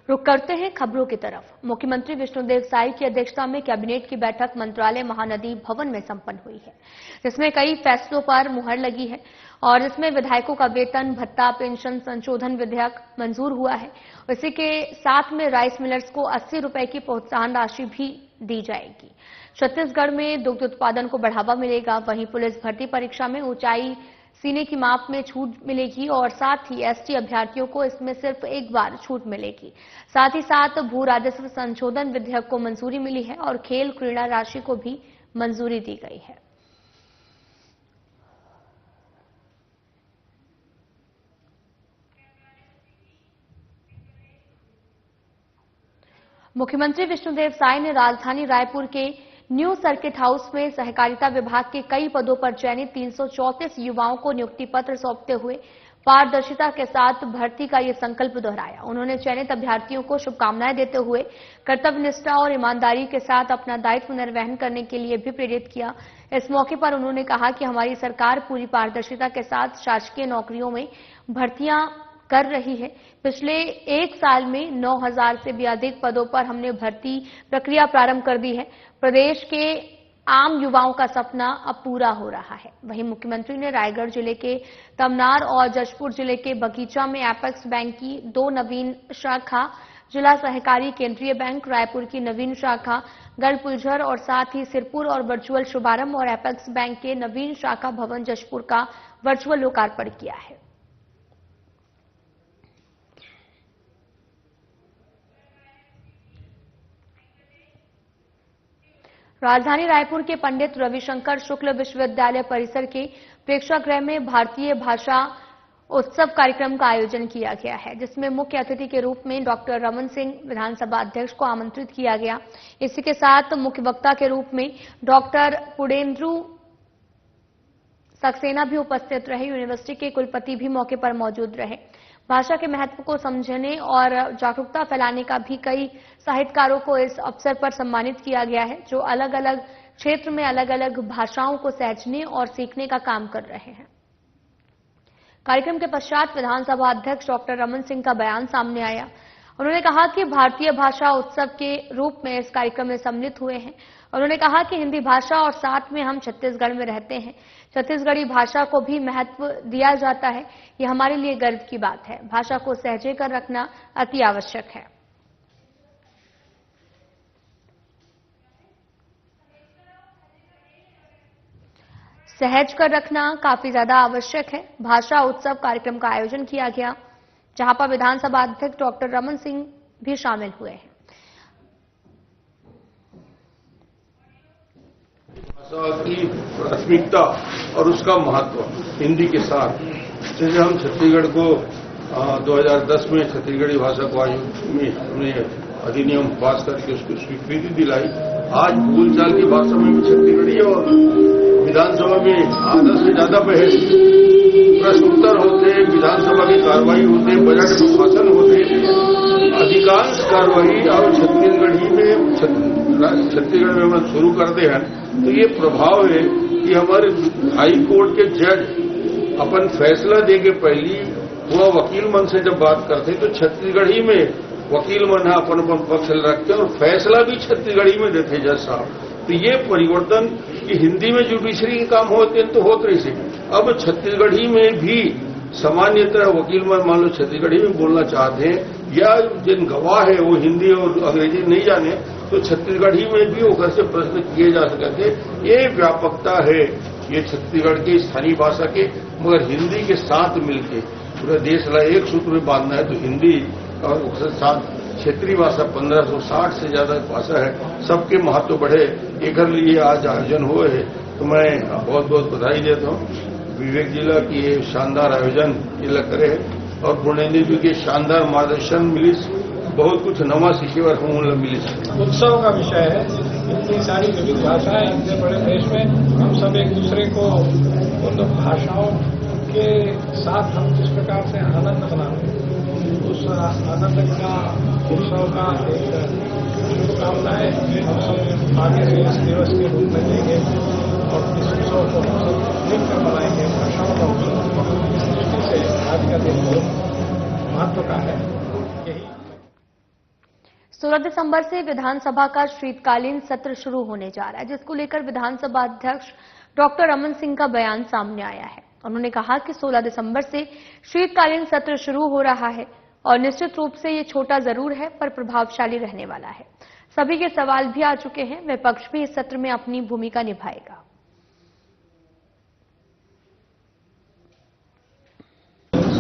रुक करते हैं खबरों की तरफ। मुख्यमंत्री विष्णुदेव साई की अध्यक्षता में कैबिनेट की बैठक मंत्रालय महानदी भवन में संपन्न हुई है, जिसमें कई फैसलों पर मुहर लगी है और जिसमें विधायकों का वेतन भत्ता पेंशन संशोधन विधेयक मंजूर हुआ है। इसी के साथ में राइस मिलर्स को 80 रुपए की प्रोत्साहन राशि भी दी जाएगी। छत्तीसगढ़ में दुग्ध उत्पादन को बढ़ावा मिलेगा। वहीं पुलिस भर्ती परीक्षा में ऊंचाई सीने की माप में छूट मिलेगी और साथ ही एसटी अभ्यर्थियों को इसमें सिर्फ एक बार छूट मिलेगी। साथ ही साथ भू राजस्व संशोधन विधेयक को मंजूरी मिली है और खेल क्रीड़ा राशि को भी मंजूरी दी गई है। मुख्यमंत्री विष्णुदेव साई ने राजधानी रायपुर के न्यू सर्किट हाउस में सहकारिता विभाग के कई पदों पर चयनित 334 युवाओं को नियुक्ति पत्र सौंपते हुए पारदर्शिता के साथ भर्ती का ये संकल्प दोहराया। उन्होंने चयनित अभ्यर्थियों को शुभकामनाएं देते हुए कर्तव्यनिष्ठा और ईमानदारी के साथ अपना दायित्व निर्वहन करने के लिए भी प्रेरित किया। इस मौके पर उन्होंने कहा कि हमारी सरकार पूरी पारदर्शिता के साथ शासकीय नौकरियों में भर्तियां कर रही है। पिछले एक साल में 9,000 से भी अधिक पदों पर हमने भर्ती प्रक्रिया प्रारंभ कर दी है। प्रदेश के आम युवाओं का सपना अब पूरा हो रहा है। वहीं मुख्यमंत्री ने रायगढ़ जिले के तमनार और जशपुर जिले के बगीचा में एपेक्स बैंक की 2 नवीन शाखा, जिला सहकारी केंद्रीय बैंक रायपुर की नवीन शाखा गढ़पुलझर और साथ ही सिरपुर और वर्चुअल शुभारंभ और एपेक्स बैंक के नवीन शाखा भवन जशपुर का वर्चुअल लोकार्पण किया है। राजधानी रायपुर के पंडित रविशंकर शुक्ल विश्वविद्यालय परिसर के प्रेक्षागृह में भारतीय भाषा उत्सव कार्यक्रम का आयोजन किया गया है, जिसमें मुख्य अतिथि के रूप में डॉक्टर रमन सिंह विधानसभा अध्यक्ष को आमंत्रित किया गया। इसी के साथ मुख्य वक्ता के रूप में डॉक्टर पुडेंद्रू सक्सेना भी उपस्थित रहे। यूनिवर्सिटी के कुलपति भी मौके पर मौजूद रहे। भाषा के महत्व को समझने और जागरूकता फैलाने का भी कई साहित्यकारों को इस अवसर पर सम्मानित किया गया है, जो अलग अलग क्षेत्र में अलग अलग भाषाओं को सहेजने और सीखने का काम कर रहे हैं। कार्यक्रम के पश्चात विधानसभा अध्यक्ष डॉक्टर रमन सिंह का बयान सामने आया। उन्होंने कहा कि भारतीय भाषा उत्सव के रूप में इस कार्यक्रम में सम्मिलित हुए हैं। उन्होंने कहा कि हिंदी भाषा और साथ में हम छत्तीसगढ़ में रहते हैं, छत्तीसगढ़ी भाषा को भी महत्व दिया जाता है। ये हमारे लिए गर्व की बात है। भाषा को सहेजे कर रखना अति आवश्यक है। सहज कर रखना काफी ज्यादा आवश्यक है। भाषा उत्सव कार्यक्रम का आयोजन किया गया, जहां पर विधानसभा अध्यक्ष डॉक्टर रमन सिंह भी शामिल हुए हैं। भाषा की प्राथमिकता और उसका महत्व हिंदी के साथ, जैसे हम छत्तीसगढ़ को 2010 में छत्तीसगढ़ी भाषा को आयोग में हमने अधिनियम पास करके उसको स्वीकृति दिलाई। आज बोलचाल की भाषा में भी छत्तीसगढ़ी और विधानसभा में आधा से ज्यादा बहस, प्रश्न उत्तर होते, विधानसभा की कार्रवाई होते, बजट में भाषण होते, अधिकांश कार्रवाई और छत्तीसगढ़ में हम शुरू करते हैं। तो ये प्रभाव है कि हमारे हाई कोर्ट के जज अपन फैसला देके पहली वह वकील मन से जब बात करते तो छत्तीसगढ़ी में वकील मन अपन पक्ष रखते और फैसला भी छत्तीसगढ़ी में देते जज साहब। तो ये परिवर्तन कि हिंदी में जुडिशरी के काम होते तो होते रही, अब छत्तीसगढ़ी में भी सामान्यतः वकील मान लो छत्तीसगढ़ी में बोलना चाहते हैं या जिन गवाह है वो हिंदी और अंग्रेजी नहीं जाने तो छत्तीसगढ़ी में भी होकर से प्रश्न किए जा सकते। ये व्यापकता है ये छत्तीसगढ़ की स्थानीय भाषा के, मगर हिंदी के साथ मिलके पूरा देश ला एक सूत्र में बांधना है तो हिंदी और उसके साथ क्षेत्रीय भाषा 1560 से ज्यादा भाषा है, सबके महत्व बढ़े। एक लिए आज आयोजन हुए है तो मैं बहुत बहुत बधाई देता हूँ विवेक जिला की ये शानदार आयोजन ये करे और पूर्णेंद्र जी के शानदार मार्गदर्शन मिली, बहुत कुछ नवा सीखेवर हम मिली। उत्सव का विषय है, इतनी सारी विविध भाषाएं इतने बड़े देश में, हम सब एक दूसरे को उन भाषाओं के साथ हम जिस प्रकार से आनंद मनाते हैं, उस आनंद का उत्सव का एक शुभकामनाएं हम सब आगे से इस दिवस के रूप में लेंगे और इस उत्सव को हम सब मिलकर मनाएंगे। भाषाओं का उत्सव इस दृष्टि से आज का दिन बहुत महत्व का है। यही 16 दिसंबर से विधानसभा का शीतकालीन सत्र शुरू होने जा रहा है, जिसको लेकर विधानसभा अध्यक्ष डॉक्टर रमन सिंह का बयान सामने आया है। उन्होंने कहा कि 16 दिसंबर से शीतकालीन सत्र शुरू हो रहा है और निश्चित रूप से ये छोटा जरूर है पर प्रभावशाली रहने वाला है। सभी के सवाल भी आ चुके हैं, विपक्ष भी इस सत्र में अपनी भूमिका निभाएगा।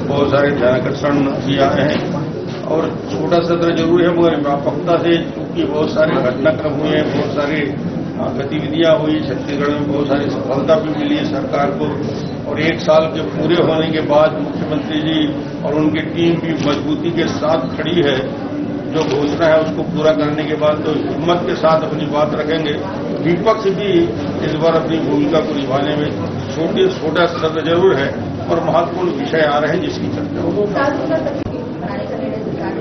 बहुत सारे ध्यानाकर्षण भी आए हैं और छोटा सत्र जरूर है, मगर व्यापकता से चूंकि बहुत सारे घटनाक्रम हुए हैं, बहुत सारी गतिविधियां हुई, छत्तीसगढ़ में बहुत सारी सफलता भी मिली है सरकार को, और 1 साल के पूरे होने के बाद मुख्यमंत्री जी और उनकी टीम भी मजबूती के साथ खड़ी है। जो घोषणा है उसको पूरा करने के बाद तो हिम्मत के साथ अपनी बात रखेंगे। विपक्ष भी इस बार अपनी भूमिका को निभाने में छोटा सत्र जरूर है और महत्वपूर्ण विषय आ रहे हैं जिसकी चर्चा होगी।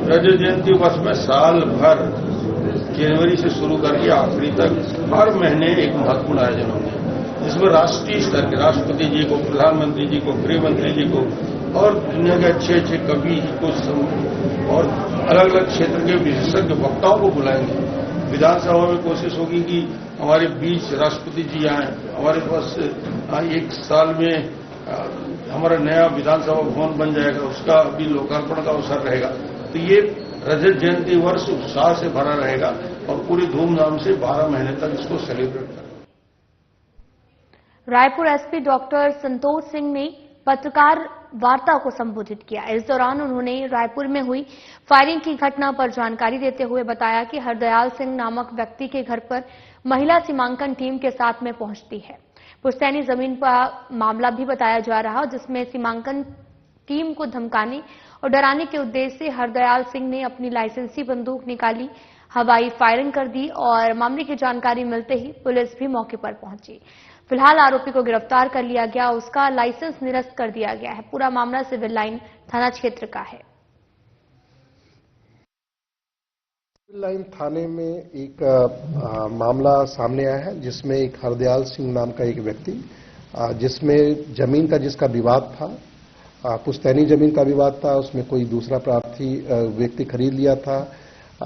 रजत जयंती वर्ष में साल भर जनवरी से शुरू करके आखिरी तक हर महीने एक महत्वपूर्ण आयोजन होंगे, जिसमें राष्ट्रीय स्तर के राष्ट्रपति जी को, प्रधानमंत्री जी को, गृह मंत्री जी को और दुनिया के अच्छे अच्छे कवि जी को और अलग अलग क्षेत्र के विशेषज्ञ वक्ताओं को बुलाएंगे। विधानसभा में कोशिश होगी कि हमारे बीच राष्ट्रपति जी आए। हमारे पास 1 साल में हमारा नया विधानसभा भवन बन जाएगा, उसका भी लोकार्पण का अवसर रहेगा। तो ये रजत जयंती वर्ष उत्साह से भरा रहेगा और पूरी धूमधाम से 12 महीने तक इसको सेलिब्रेट करेंगे। रायपुर एसपी डॉक्टर संतोष सिंह ने पत्रकार वार्ता को संबोधित किया। इस दौरान उन्होंने रायपुर में हुई फायरिंग की घटना पर जानकारी देते हुए बताया कि हरदयाल सिंह नामक व्यक्ति के घर पर महिला सीमांकन टीम के साथ में पहुंचती है। पुश्तैनी जमीन पर मामला भी बताया जा रहा, जिसमें सीमांकन टीम को धमकाने और डराने के उद्देश्य से हरदयाल सिंह ने अपनी लाइसेंसी बंदूक निकाली, हवाई फायरिंग कर दी और मामले की जानकारी मिलते ही पुलिस भी मौके पर पहुंची। फिलहाल आरोपी को गिरफ्तार कर लिया गया, उसका लाइसेंस निरस्त कर दिया गया है। पूरा मामला सिविल लाइन थाना क्षेत्र का है। सिविल लाइन थाने में एक मामला सामने आया है, जिसमें एक हरदयाल सिंह नाम का एक व्यक्ति, जिसमें जमीन का जिसका विवाद था, पुश्तैनी जमीन का विवाद था, उसमें कोई दूसरा प्रार्थी व्यक्ति खरीद लिया था,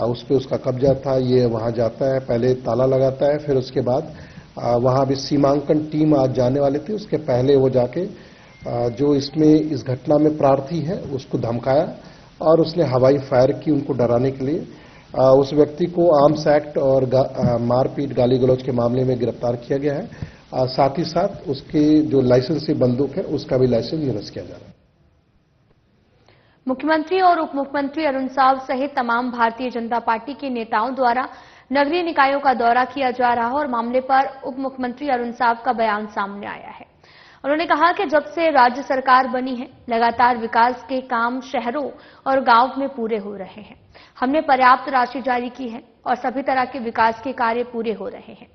उस पर उसका कब्जा था। ये वहां जाता है, पहले ताला लगाता है, फिर उसके बाद वहां भी सीमांकन टीम आज जाने वाले थे। उसके पहले वो जाके जो इसमें इस घटना में प्रार्थी है उसको धमकाया और उसने हवाई फायर की उनको डराने के लिए। उस व्यक्ति को आर्म्स एक्ट और मारपीट गाली गलौज के मामले में गिरफ्तार किया गया है। साथ ही साथ उसके जो लाइसेंसी बंदूक है उसका भी लाइसेंस निरस्त किया जा रहा है। मुख्यमंत्री और उप मुख्यमंत्री अरुण साव सहित तमाम भारतीय जनता पार्टी के नेताओं द्वारा नगरीय निकायों का दौरा किया जा रहा है और मामले पर उप मुख्यमंत्री अरुण साव का बयान सामने आया है। उन्होंने कहा कि जब से राज्य सरकार बनी है, लगातार विकास के काम शहरों और गांव में पूरे हो रहे हैं। हमने पर्याप्त राशि जारी की है और सभी तरह के विकास के कार्य पूरे हो रहे हैं।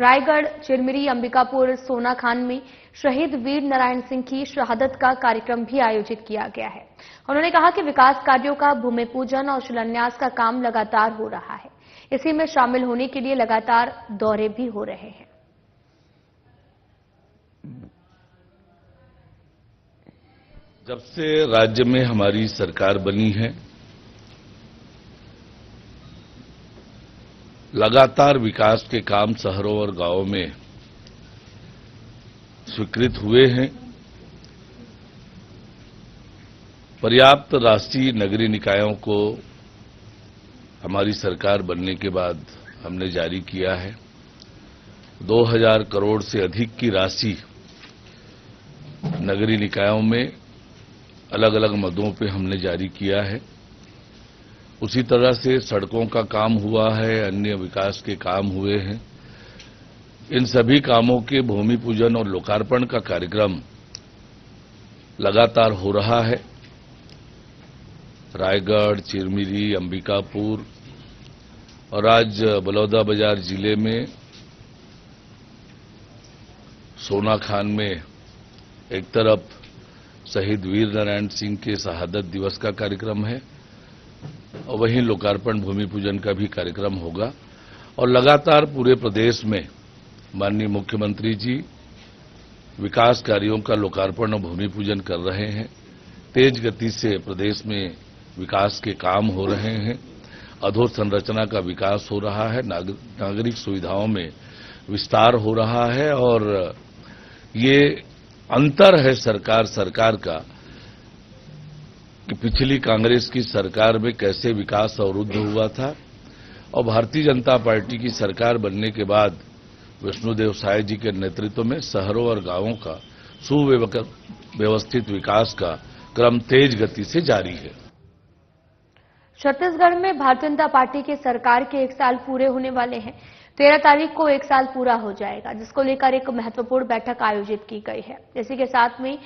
रायगढ़, चिरमिरी, अंबिकापुर, सोनाखान में शहीद वीर नारायण सिंह की शहादत का कार्यक्रम भी आयोजित किया गया है। उन्होंने कहा कि विकास कार्यों का भूमि पूजन और शिलान्यास का काम लगातार हो रहा है। इसी में शामिल होने के लिए लगातार दौरे भी हो रहे हैं। जब से राज्य में हमारी सरकार बनी है, लगातार विकास के काम शहरों और गांवों में स्वीकृत हुए हैं। पर्याप्त राशि नगरीय निकायों को हमारी सरकार बनने के बाद हमने जारी किया है। 2000 करोड़ से अधिक की राशि नगरीय निकायों में अलग अलग मदों पे हमने जारी किया है। उसी तरह से सड़कों का काम हुआ है, अन्य विकास के काम हुए हैं। इन सभी कामों के भूमि पूजन और लोकार्पण का कार्यक्रम लगातार हो रहा है। रायगढ़, चिरमिरी, अंबिकापुर और आज बलौदाबाजार जिले में सोनाखान में एक तरफ शहीद वीर नारायण सिंह के शहादत दिवस का कार्यक्रम है और वहीं लोकार्पण भूमि पूजन का भी कार्यक्रम होगा। और लगातार पूरे प्रदेश में माननीय मुख्यमंत्री जी विकास कार्यों का लोकार्पण और भूमि पूजन कर रहे हैं। तेज गति से प्रदेश में विकास के काम हो रहे हैं। अधोसंरचना का विकास हो रहा है, नागरिक सुविधाओं में विस्तार हो रहा है और ये अंतर है सरकार का कि पिछली कांग्रेस की सरकार में कैसे विकास अवरुद्ध हुआ था और भारतीय जनता पार्टी की सरकार बनने के बाद विष्णुदेव साय जी के नेतृत्व में शहरों और गांवों का सुव्यवस्थित विकास का क्रम तेज गति से जारी है। छत्तीसगढ़ में भारतीय जनता पार्टी की सरकार के 1 साल पूरे होने वाले हैं। 13 तारीख को 1 साल पूरा हो जाएगा, जिसको लेकर एक महत्वपूर्ण बैठक आयोजित की गई है। इसी के साथ में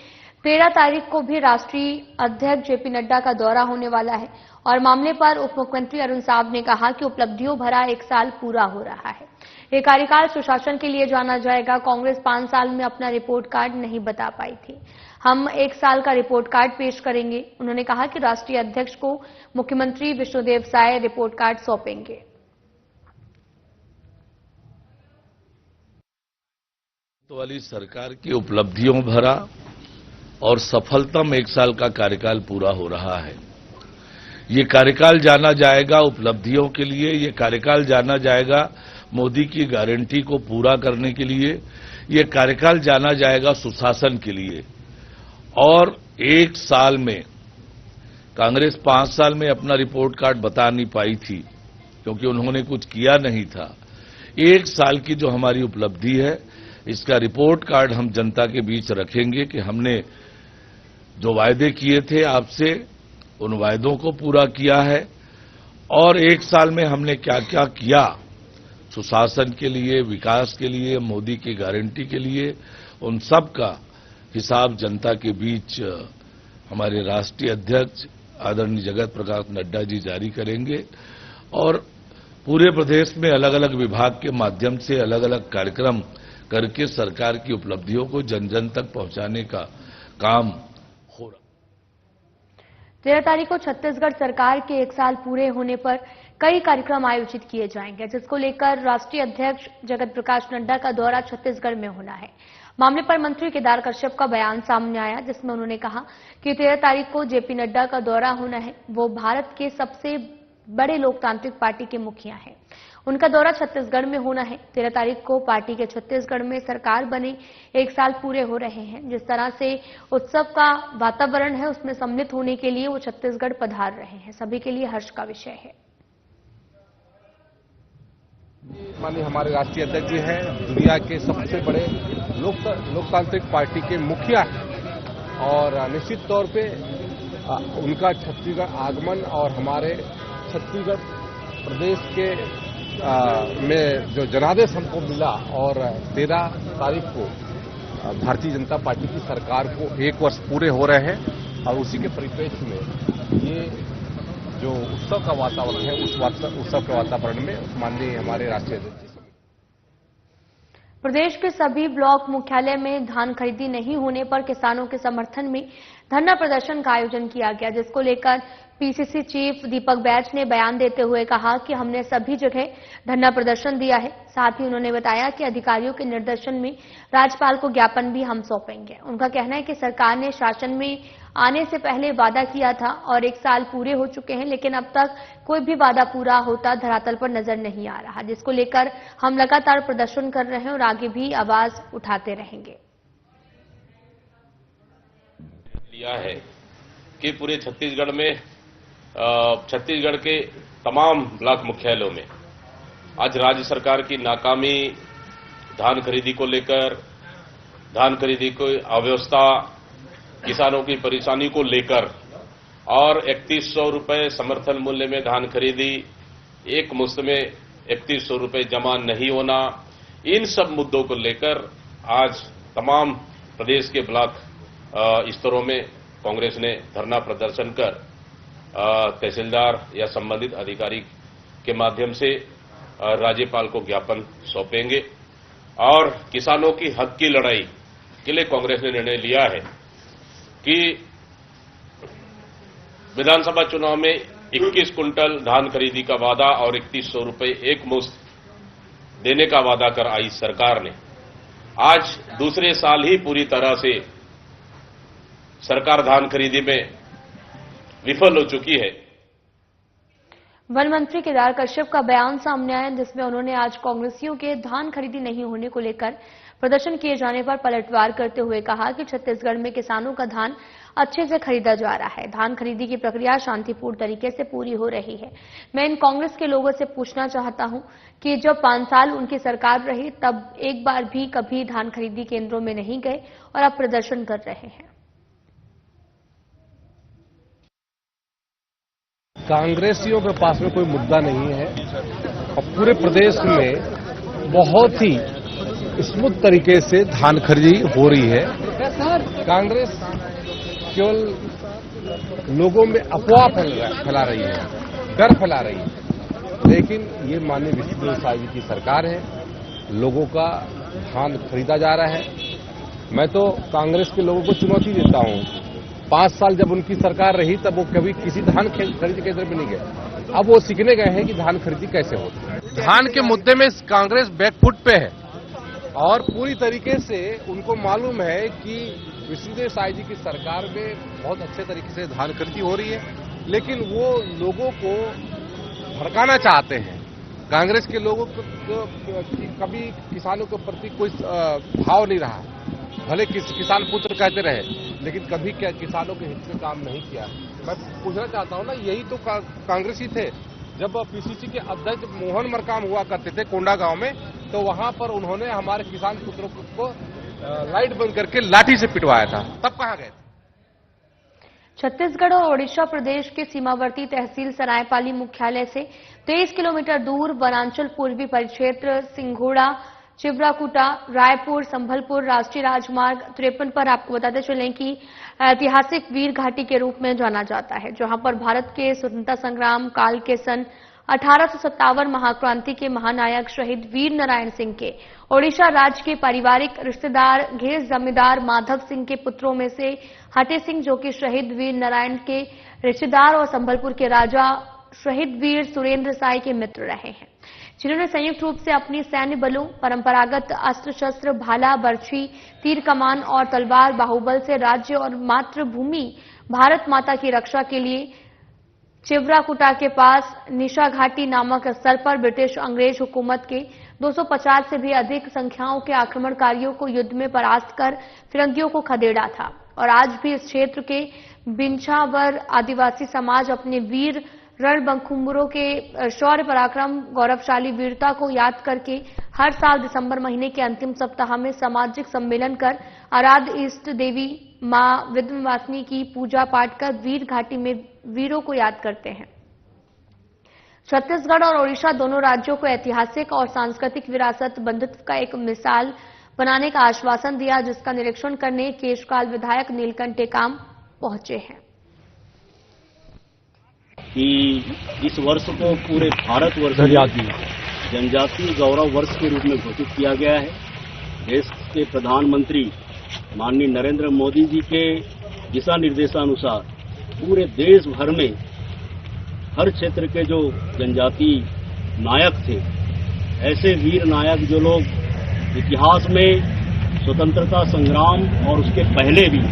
13 तारीख को भी राष्ट्रीय अध्यक्ष जेपी नड्डा का दौरा होने वाला है और मामले पर उप मुख्यमंत्री अरुण साव ने कहा कि उपलब्धियों भरा 1 साल पूरा हो रहा है। ये कार्यकाल सुशासन के लिए जाना जाएगा। कांग्रेस 5 साल में अपना रिपोर्ट कार्ड नहीं बता पाई थी, हम 1 साल का रिपोर्ट कार्ड पेश करेंगे। उन्होंने कहा कि राष्ट्रीय अध्यक्ष को मुख्यमंत्री विष्णुदेव साय रिपोर्ट कार्ड सौंपेंगे। तो वाली सरकार की उपलब्धियों भरा और सफलतम 1 साल का कार्यकाल पूरा हो रहा है। ये कार्यकाल जाना जाएगा उपलब्धियों के लिए, ये कार्यकाल जाना जाएगा मोदी की गारंटी को पूरा करने के लिए, ये कार्यकाल जाना जाएगा सुशासन के लिए। और 1 साल में कांग्रेस 5 साल में अपना रिपोर्ट कार्ड बता नहीं पाई थी क्योंकि उन्होंने कुछ किया नहीं था। 1 साल की जो हमारी उपलब्धि है, इसका रिपोर्ट कार्ड हम जनता के बीच रखेंगे कि हमने जो वायदे किए थे आपसे, उन वायदों को पूरा किया है और 1 साल में हमने क्या क्या किया सुशासन के लिए, विकास के लिए, मोदी की गारंटी के लिए, उन सब का हिसाब जनता के बीच हमारे राष्ट्रीय अध्यक्ष आदरणीय जगत प्रकाश नड्डा जी जारी करेंगे और पूरे प्रदेश में अलग अलग विभाग के माध्यम से अलग अलग कार्यक्रम करके सरकार की उपलब्धियों को जन जन तक पहुंचाने का काम हो रहा। 13 तारीख को छत्तीसगढ़ सरकार के 1 साल पूरे होने पर कई कार्यक्रम आयोजित किए जाएंगे, जिसको लेकर राष्ट्रीय अध्यक्ष जगत प्रकाश नड्डा का दौरा छत्तीसगढ़ में होना है। मामले पर मंत्री केदार कश्यप का बयान सामने आया, जिसमें उन्होंने कहा कि 13 तारीख को जेपी नड्डा का दौरा होना है। वो भारत के सबसे बड़े लोकतांत्रिक पार्टी के मुखिया हैं, उनका दौरा छत्तीसगढ़ में होना है। 13 तारीख को पार्टी के छत्तीसगढ़ में सरकार बने 1 साल पूरे हो रहे हैं। जिस तरह से उत्सव का वातावरण है, उसमें सम्मिलित होने के लिए वो छत्तीसगढ़ पधार रहे हैं, सभी के लिए हर्ष का विषय है। माननीय हमारे राष्ट्रीय अध्यक्ष जी हैं, दुनिया के सबसे बड़े लोकतांत्रिक पार्टी के मुखिया हैं और निश्चित तौर पे उनका छत्तीसगढ़ आगमन और हमारे छत्तीसगढ़ प्रदेश के में जो जनादेश हमको मिला और 13 तारीख को भारतीय जनता पार्टी की सरकार को 1 वर्ष पूरे हो रहे हैं और उसी के परिप्रेक्ष्य में ये जो उत्सव का वातावरण है, उस उत्सव के वातावरण में माननीय हमारे राष्ट्रीय अध्यक्ष। प्रदेश के सभी ब्लॉक मुख्यालय में धान खरीदी नहीं होने पर किसानों के समर्थन में धरना प्रदर्शन का आयोजन किया गया, जिसको लेकर पीसीसी चीफ दीपक बैच ने बयान देते हुए कहा कि हमने सभी जगह धरना प्रदर्शन दिया है। साथ ही उन्होंने बताया कि अधिकारियों के निर्देशन में राज्यपाल को ज्ञापन भी हम सौंपेंगे। उनका कहना है कि सरकार ने शासन में आने से पहले वादा किया था और 1 साल पूरे हो चुके हैं, लेकिन अब तक कोई भी वादा पूरा होता धरातल पर नजर नहीं आ रहा, जिसको लेकर हम लगातार प्रदर्शन कर रहे हैं और आगे भी आवाज उठाते रहेंगे। लिया है कि पूरे छत्तीसगढ़ में छत्तीसगढ़ के तमाम ब्लॉक मुख्यालयों में आज राज्य सरकार की नाकामी, धान खरीदी को लेकर, धान खरीदी को अव्यवस्था, किसानों की परेशानी को लेकर और 3100 रुपये समर्थन मूल्य में धान खरीदी, एक मुश्त में 3100 रुपये जमा नहीं होना, इन सब मुद्दों को लेकर आज तमाम प्रदेश के ब्लॉक स्तरों में कांग्रेस ने धरना प्रदर्शन कर तहसीलदार या संबंधित अधिकारी के माध्यम से राज्यपाल को ज्ञापन सौंपेंगे और किसानों की हक की लड़ाई के लिए कांग्रेस ने निर्णय लिया है कि विधानसभा चुनाव में 21 कुंटल धान खरीदी का वादा और 3100 रुपये एक मुश्त देने का वादा कर आई सरकार ने आज दूसरे साल ही पूरी तरह से सरकार धान खरीदी में विफल हो चुकी है। वन मंत्री केदार कश्यप का बयान सामने आया जिसमें उन्होंने आज कांग्रेसियों के धान खरीदी नहीं होने को लेकर प्रदर्शन किए जाने पर पलटवार करते हुए कहा कि छत्तीसगढ़ में किसानों का धान अच्छे से खरीदा जा रहा है। धान खरीदी की प्रक्रिया शांतिपूर्ण तरीके से पूरी हो रही है। मैं इन कांग्रेस के लोगों से पूछना चाहता हूं कि जब 5 साल उनकी सरकार रही तब एक बार भी कभी धान खरीदी केंद्रों में नहीं गए और अब प्रदर्शन कर रहे हैं। कांग्रेसियों के पास में कोई मुद्दा नहीं है और पूरे प्रदेश में बहुत ही स्मूथ तरीके से धान खरीदी हो रही है। कांग्रेस केवल लोगों में अफवाह फैला रही है, डर फैला रही है, लेकिन ये माननीय विष्णुदेव साय जी की सरकार है। लोगों का धान खरीदा जा रहा है। मैं तो कांग्रेस के लोगों को चुनौती देता हूं। 5 साल जब उनकी सरकार रही तब वो कभी किसी धान खरीदी केंद्र में नहीं गए। अब वो सीखने गए हैं कि धान खरीदी कैसे होती है। धान के मुद्दे में कांग्रेस बैकफुट पे है और पूरी तरीके से उनको मालूम है कि विष्णुदेव साय जी की सरकार में बहुत अच्छे तरीके से धान खरीदी हो रही है, लेकिन वो लोगों को भड़काना चाहते हैं। कांग्रेस के लोगों को कभी किसानों के प्रति कोई भाव नहीं रहा। भले किसान पुत्र कहते रहे, लेकिन कभी किसानों के हित में काम नहीं किया। मैं पूछना चाहता हूं ना, यही तो कांग्रेसी थे। जब पीसीसी के अध्यक्ष मोहन मरकाम हुआ करते थे कोंडा गांव में, तो वहां पर उन्होंने हमारे किसान पुत्रों को लाइट बंद करके लाठी से पिटवाया था। तब कहां गए? छत्तीसगढ़ और ओडिशा प्रदेश के सीमावर्ती तहसील सरायपाली मुख्यालय से 23 किलोमीटर दूर वनांचल पूर्वी परिक्षेत्र सिंघोड़ा, चिवराकुटा, रायपुर, संभलपुर राष्ट्रीय राजमार्ग 53 पर आपको बताते चलें कि ऐतिहासिक वीर घाटी के रूप में जाना जाता है, जहां पर भारत के स्वतंत्रता संग्राम काल के सन 1857 महाक्रांति के महानायक शहीद वीर नारायण सिंह के ओडिशा राज्य के पारिवारिक रिश्तेदार घेस जमींदार माधव सिंह के पुत्रों में से हटे सिंह, जो कि शहीद वीर नारायण के रिश्तेदार और संभलपुर के राजा शहीद वीर सुरेंद्र साय के मित्र रहे हैं, जिन्होंने संयुक्त रूप से अपनी सैन्य बलों, परंपरागत अस्त्र शस्त्र, भाला, बर्छी, तीर कमान और तलवार बाहुबल से राज्य और मातृभूमि भारत माता की रक्षा के लिए चिवराकुटा के पास निशा घाटी नामक स्थल पर ब्रिटिश अंग्रेज हुकूमत के 250 से भी अधिक संख्याओं के आक्रमणकारियों को युद्ध में परास्त कर फिरंगियों को खदेड़ा था। और आज भी इस क्षेत्र के बिंछावर आदिवासी समाज अपने वीर रणबंखुम्बरों के शौर्य पराक्रम, गौरवशाली वीरता को याद करके हर साल दिसंबर महीने के अंतिम सप्ताह में सामाजिक सम्मेलन कर आराध्य इष्ट देवी मां विंध्यवासिनी की पूजा पाठ कर वीर घाटी में वीरों को याद करते हैं। छत्तीसगढ़ और ओडिशा दोनों राज्यों को ऐतिहासिक और सांस्कृतिक विरासत बंधुत्व का एक मिसाल बनाने का आश्वासन दिया, जिसका निरीक्षण करने केशकाल विधायक नीलकंठ टेकाम पहुंचे हैं। कि इस वर्ष को पूरे भारतवर्ष में जनजातीय गौरव वर्ष के रूप में घोषित किया गया है। देश के प्रधानमंत्री माननीय नरेंद्र मोदी जी के दिशा निर्देशानुसार पूरे देश भर में हर क्षेत्र के जो जनजातीय नायक थे, ऐसे वीर नायक जो लोग इतिहास में स्वतंत्रता संग्राम और उसके पहले भी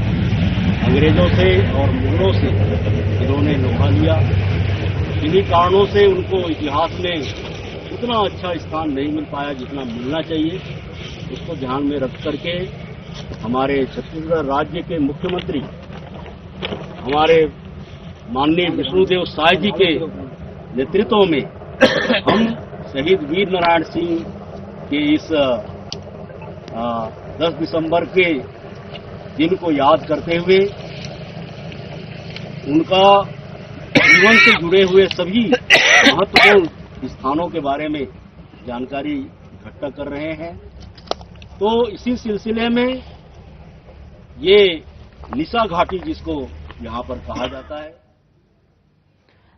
अंग्रेजों से और मुगलों से इन्होंने लोहा लिया, इन्हीं कारणों से उनको इतिहास में उतना अच्छा स्थान नहीं मिल पाया जितना मिलना चाहिए। उसको ध्यान में रख करके हमारे छत्तीसगढ़ राज्य के मुख्यमंत्री हमारे माननीय विष्णुदेव साय जी के नेतृत्व में हम शहीद वीर नारायण सिंह के इस 10 दिसंबर के दिन को याद करते हुए उनका जीवन से जुड़े हुए सभी महत्वपूर्ण स्थानों के बारे में जानकारी इकट्ठा कर रहे हैं। तो इसी सिलसिले में ये निशा घाटी जिसको यहाँ पर कहा जाता है।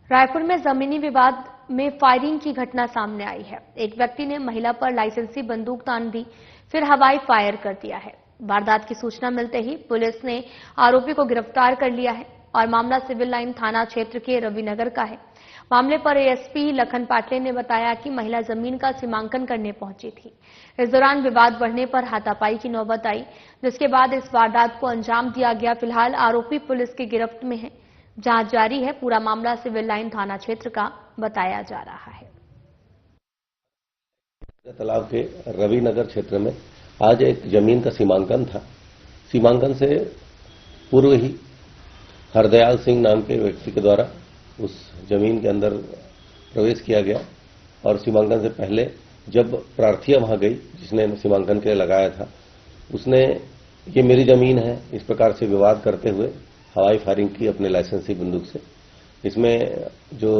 रायपुर में जमीनी विवाद में फायरिंग की घटना सामने आई है। एक व्यक्ति ने महिला पर लाइसेंसी बंदूक तान दी, फिर हवाई फायर कर दिया है। वारदात की सूचना मिलते ही पुलिस ने आरोपी को गिरफ्तार कर लिया है और मामला सिविल लाइन थाना क्षेत्र के रविनगर का है। मामले पर एएसपी लखन पाटले ने बताया कि महिला जमीन का सीमांकन करने पहुंची थी। इस दौरान विवाद बढ़ने पर हाथापाई की नौबत आई, जिसके बाद इस वारदात को अंजाम दिया गया। फिलहाल आरोपी पुलिस की गिरफ्त में है। जांच जारी है। पूरा मामला सिविल लाइन थाना क्षेत्र का बताया जा रहा है। तालाब के रविनगर क्षेत्र में आज एक जमीन का सीमांकन था। सीमांकन से पूर्व ही हरदयाल सिंह नाम के व्यक्ति के द्वारा उस जमीन के अंदर प्रवेश किया गया और सीमांकन से पहले जब प्रार्थिया वहां गई, जिसने सीमांकन के लिए लगाया था, उसने ये मेरी जमीन है इस प्रकार से विवाद करते हुए हवाई फायरिंग की अपने लाइसेंसी बंदूक से। इसमें जो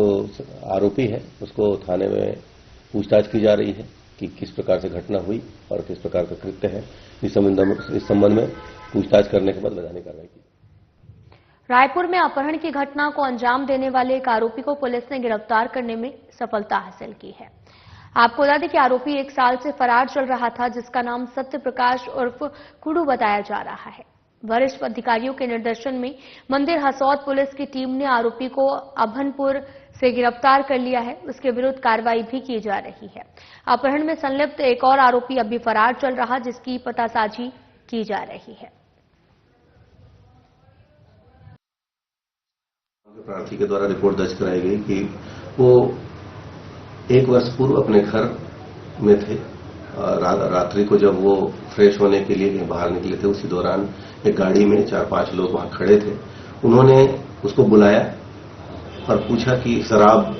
आरोपी है उसको थाने में पूछताछ की जा रही है कि किस प्रकार से घटना हुई और किस प्रकार का कृत्य है। इस संबंध में पूछताछ करने के बाद वैधानिक कार्रवाई की। रायपुर में अपहरण की घटना को अंजाम देने वाले एक आरोपी को पुलिस ने गिरफ्तार करने में सफलता हासिल की है। आपको बता दें कि आरोपी 1 साल से फरार चल रहा था, जिसका नाम सत्य प्रकाश उर्फ कुडू बताया जा रहा है। वरिष्ठ अधिकारियों के निर्देशन में मंदिर हसौद पुलिस की टीम ने आरोपी को अभनपुर से गिरफ्तार कर लिया है। उसके विरुद्ध कार्रवाई भी की जा रही है। अपहरण में संलिप्त एक और आरोपी अभी फरार चल रहा, जिसकी पतासाजी की जा रही है। प्रार्थी के द्वारा रिपोर्ट दर्ज कराई गई कि वो 1 वर्ष पूर्व अपने घर में थे। रात्रि को जब वो फ्रेश होने के लिए बाहर निकले थे, उसी दौरान एक गाड़ी में 4-5 लोग वहां खड़े थे। उन्होंने उसको बुलाया और पूछा कि शराब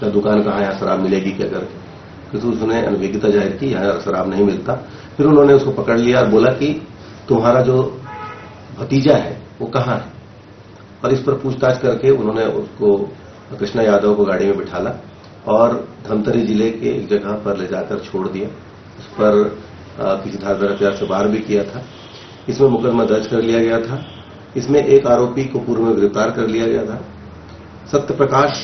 का दुकान कहाँ है, यहाँ शराब मिलेगी क्या करके। क्योंकि उसने अनभिज्ञता जाहिर की, यहाँ शराब नहीं मिलता। फिर उन्होंने उसको पकड़ लिया और बोला कि तुम्हारा जो भतीजा है वो कहाँ है। और इस पर पूछताछ करके उन्होंने उसको कृष्णा यादव को गाड़ी में बिठाला और धमतरी जिले के एक जगह पर ले जाकर छोड़ दिया। उस पर किसी धारदार हथियार से वार भी किया था। इसमें मुकदमा दर्ज कर लिया गया था। इसमें एक आरोपी को पूर्व में गिरफ्तार कर लिया गया था, सत्य प्रकाश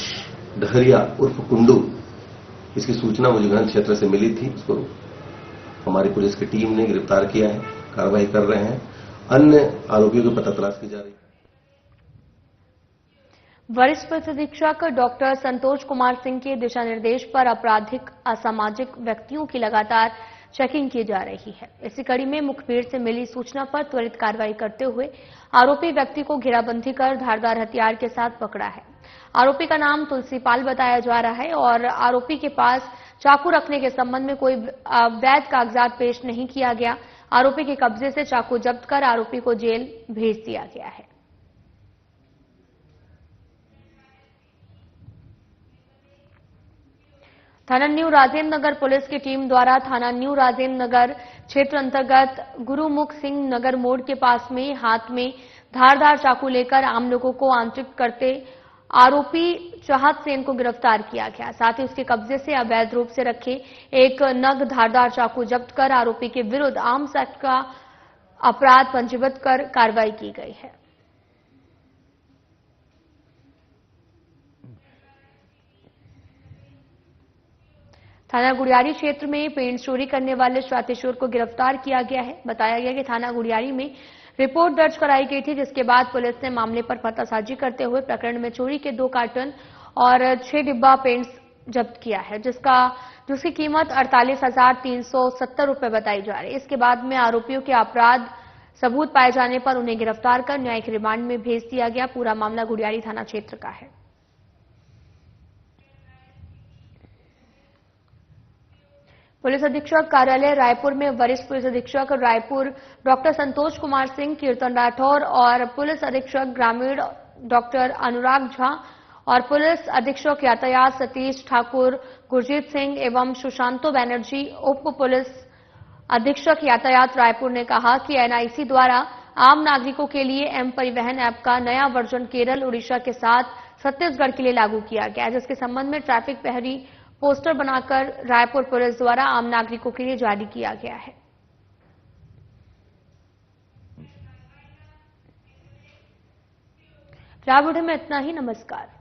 डहरिया उर्फ कुंडू। इसकी सूचना मुझे क्षेत्र से मिली थी, उसको हमारी पुलिस की टीम ने गिरफ्तार किया है, कार्रवाई कर रहे हैं। अन्य आरोपियों को पता तलाश की जा रही है। वरिष्ठ पुलिस अधीक्षक डॉक्टर संतोष कुमार सिंह के दिशा निर्देश पर आपराधिक असामाजिक व्यक्तियों की लगातार चेकिंग की जा रही है। इसी कड़ी में मुखबिर से मिली सूचना पर त्वरित कार्रवाई करते हुए आरोपी व्यक्ति को घेराबंदी कर धारदार हथियार के साथ पकड़ा है। आरोपी का नाम तुलसीपाल बताया जा रहा है और आरोपी के पास चाकू रखने के संबंध में कोई वैध कागजात पेश नहीं किया गया। आरोपी के कब्जे से चाकू जब्त कर आरोपी को जेल भेज दिया गया है। थाना न्यू राजेंद्र नगर पुलिस की टीम द्वारा थाना न्यू राजेंद्र नगर क्षेत्र अंतर्गत गुरुमुख सिंह नगर मोड़ के पास में हाथ में धारदार चाकू लेकर आम लोगों को आंतरिक करते आरोपी चाहत सेन को गिरफ्तार किया गया। साथ ही उसके कब्जे से अवैध रूप से रखे एक नग धारदार चाकू जब्त कर आरोपी के विरुद्ध आर्म्स एक्ट का अपराध पंजीबद्ध कर कार्रवाई की गई है। थाना गुड़ियारी क्षेत्र में पेंट चोरी करने वाले स्वातिशोर को गिरफ्तार किया गया है। बताया गया कि थाना गुड़ियारी में रिपोर्ट दर्ज कराई गई थी, जिसके बाद पुलिस ने मामले पर पतासाजी करते हुए प्रकरण में चोरी के 2 कार्टन और 6 डिब्बा पेंट्स जब्त किया है, जिसकी कीमत 48,370 रुपए बताई जा रही है। इसके बाद में आरोपियों के अपराध सबूत पाए जाने पर उन्हें गिरफ्तार कर न्यायिक रिमांड में भेज दिया गया। पूरा मामला गुड़ियारी थाना क्षेत्र का है। पुलिस अधीक्षक कार्यालय रायपुर में वरिष्ठ पुलिस अधीक्षक रायपुर डॉक्टर संतोष कुमार सिंह, कीर्तन राठौर और पुलिस अधीक्षक ग्रामीण डॉक्टर अनुराग झा और पुलिस अधीक्षक यातायात सतीश ठाकुर, गुरजीत सिंह एवं सुशांतो बनर्जी उप पुलिस अधीक्षक यातायात रायपुर ने कहा कि एनआईसी द्वारा आम नागरिकों के लिए एम परिवहन ऐप का नया वर्जन केरल, उड़ीसा के साथ छत्तीसगढ़ के लिए लागू किया गया है, जिसके संबंध में ट्रैफिक प्रहरी पोस्टर बनाकर रायपुर पुलिस द्वारा आम नागरिकों के लिए जारी किया गया है। वीडियो में इतना ही। नमस्कार।